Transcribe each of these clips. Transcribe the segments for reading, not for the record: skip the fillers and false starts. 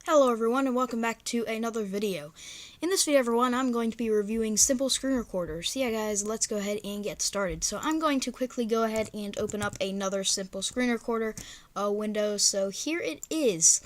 Hello everyone and welcome back to another video. In this video everyone, I'm going to be reviewing Simple Screen Recorder. So yeah guys, let's go ahead and get started. So I'm going to quickly go ahead and open up another Simple Screen Recorder window. So here it is.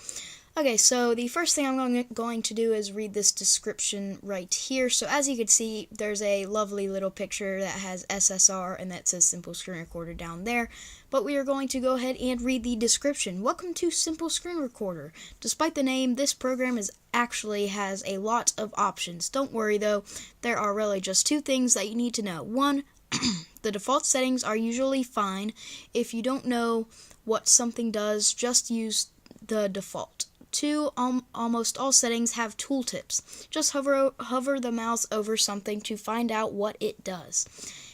Okay, so the first thing I'm going to do is read this description right here. So as you can see, there's a lovely little picture that has SSR and that says Simple Screen Recorder down there. But we are going to go ahead and read the description. Welcome to Simple Screen Recorder. Despite the name, this program actually has a lot of options. Don't worry though, there are really just two things that you need to know. One, the default settings are usually fine. If you don't know what something does, just use the default. Two, almost all settings have tooltips. Just hover the mouse over something to find out what it does.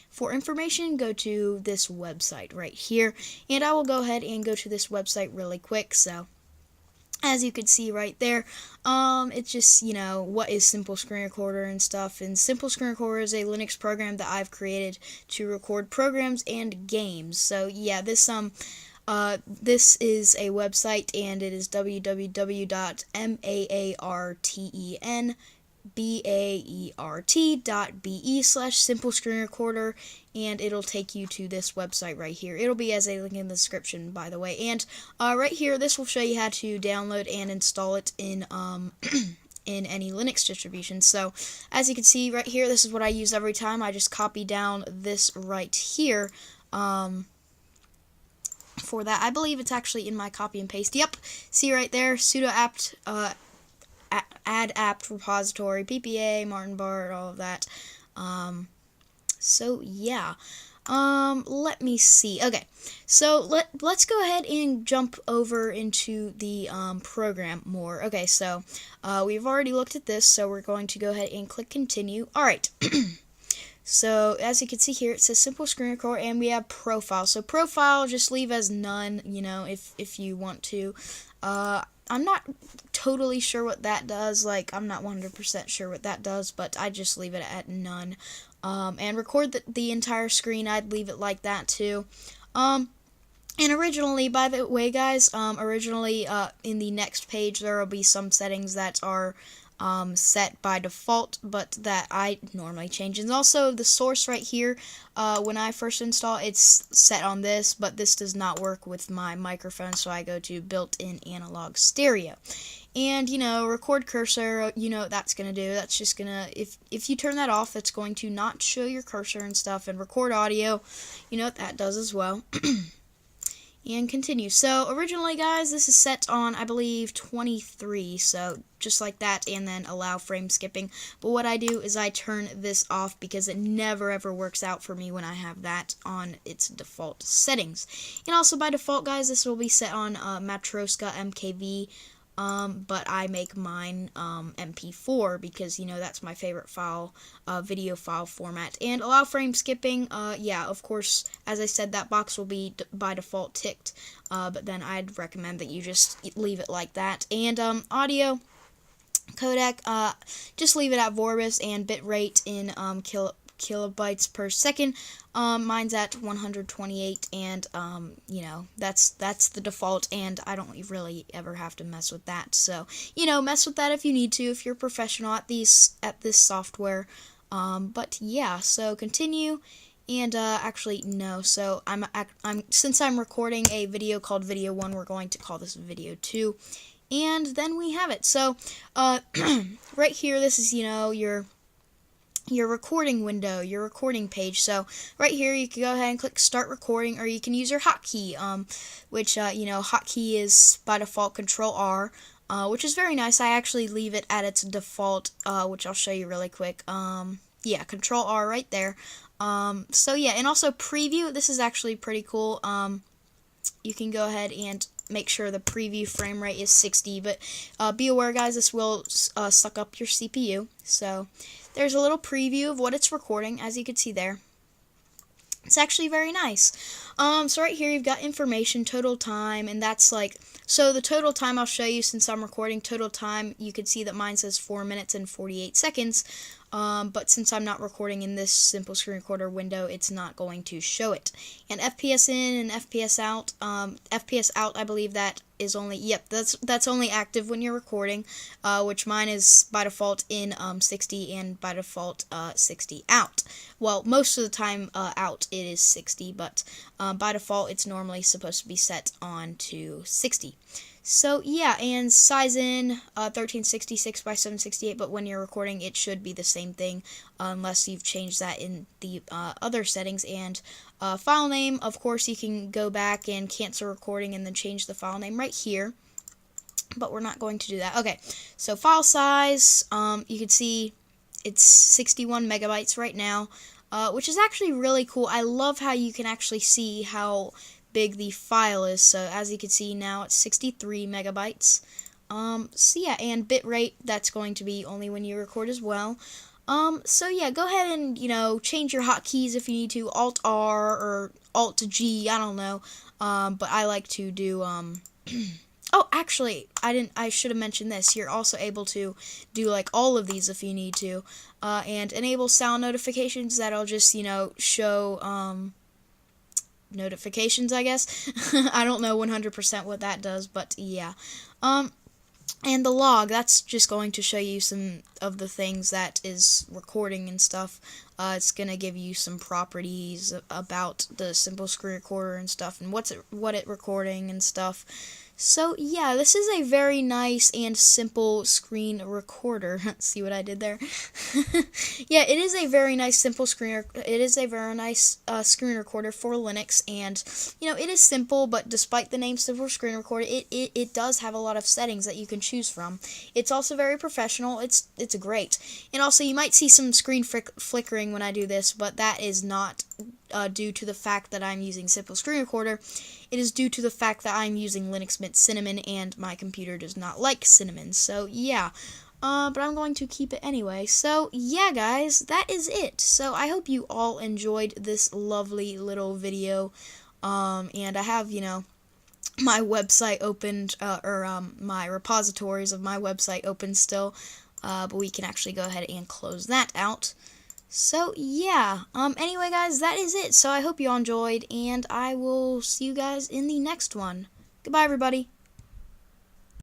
For information, go to this website right here, and I will go ahead and go to this website really quick. So as you can see right there, it's just, what is Simple Screen Recorder and stuff. And Simple Screen Recorder is a Linux program that I've created to record programs and games. So yeah, this is a website, and it is www.maartenbeart.be/simplescreenrecorder, and it'll take you to this website right here. It'll be as a link in the description, by the way. And right here, this will show you how to download and install it in in any Linux distribution. So as you can see right here, this is what I use every time. I just copy down this right here. For that, I believe it's actually in my copy and paste. Yep, see right there, sudo apt add apt repository, PPA, Martin Bart, all of that. So yeah, let me see. Okay, so let's go ahead and jump over into the program more. Okay, so we've already looked at this, so we're going to go ahead and click continue. All right. So as you can see here, it says Simple Screen Recorder, and we have profile. So profile, just leave as none, if you want to. I'm not totally sure what that does. I'm not 100% sure what that does, but I just leave it at none. And record the entire screen, I'd leave it like that too. And originally, by the way, guys, in the next page, there will be some settings that are set by default, but that I normally change. And also the source right here, when I first install, it's set on this, but this does not work with my microphone, so I go to built-in analog stereo. And record cursor, what that's gonna do. That's just gonna, if you turn that off, that's going to not show your cursor and stuff. And record audio, what that does as well. And continue. So originally, guys, this is set on, I believe, 23, so just like that, and then allow frame skipping. But what I do is I turn this off because it never ever works out for me when I have that on its default settings. And also by default, guys, this will be set on Matroska MKV. But I make mine MP4 because that's my favorite video file format. And allow frame skipping, yeah, of course, as I said, that box will be by default ticked, but then I'd recommend that you just leave it like that. And audio codec, just leave it at Vorbis, and bitrate in kilobytes per second. Mine's at 128, and that's the default, and I don't really ever have to mess with that. So mess with that if you need to, if you're professional at this software. But yeah, so continue. And actually no, so since I'm recording a video called video 1, we're going to call this video 2, and then we have it. So right here, this is your recording window, your recording page. So right here, you can go ahead and click start recording, or you can use your hotkey, which hotkey is by default Control R, which is very nice. I actually leave it at its default, which I'll show you really quick. Yeah, Control R right there. So yeah, and also preview. This is actually pretty cool. You can go ahead and make sure the preview frame rate is 60, but be aware, guys, this will suck up your CPU. So there's a little preview of what it's recording, as you can see there. It's actually very nice. So right here, you've got information, total time, and that's so the total time I'll show you since I'm recording total time. You can see that mine says 4 minutes and 48 seconds. but since I'm not recording in this Simple Screen Recorder window, it's not going to show it. And FPS in and FPS out, FPS out, I believe that is only, yep, that's only active when you're recording, which mine is by default in 60 and by default 60 out. Well, most of the time out it is 60, but by default it's normally supposed to be set on to 60. So yeah, and size in 1366 by 768, but when you're recording it should be the same thing unless you've changed that in the other settings. And file name, of course you can go back and cancel recording and then change the file name right here, but we're not going to do that. Okay, so file size, you can see it's 61 megabytes right now, which is actually really cool. I love how you can actually see how big the file is. So as you can see now, it's 63 megabytes. So yeah, and bitrate, that's going to be only when you record as well. So yeah, go ahead and, change your hotkeys if you need to, Alt R or Alt G, I don't know. But I like to do, oh, actually, I should have mentioned this. You're also able to do like all of these if you need to, and enable sound notifications. That'll just, show, notifications, I guess. I don't know 100% what that does, but yeah. And the log, that's just going to show you some of the things that is recording and stuff. It's going to give you some properties about the Simple Screen Recorder and stuff, and what it recording and stuff. So yeah, this is a very nice and simple screen recorder. See what I did there? Yeah, it is a very nice simple screen. It is a very nice screen recorder for Linux, and it is simple. But despite the name Simple Screen Recorder, it does have a lot of settings that you can choose from. It's also very professional. It's great, and also you might see some screen flickering when I do this, but that is not due to the fact that I'm using Simple Screen Recorder. It is due to the fact that I'm using Linux Mint Cinnamon, and my computer does not like cinnamon. So yeah, but I'm going to keep it anyway. So yeah, guys, that is it. So I hope you all enjoyed this lovely little video. And I have, my website opened, my repositories of my website open still, but we can actually go ahead and close that out. So yeah, anyway guys, that is it. So I hope you all enjoyed, and I will see you guys in the next one. Goodbye everybody.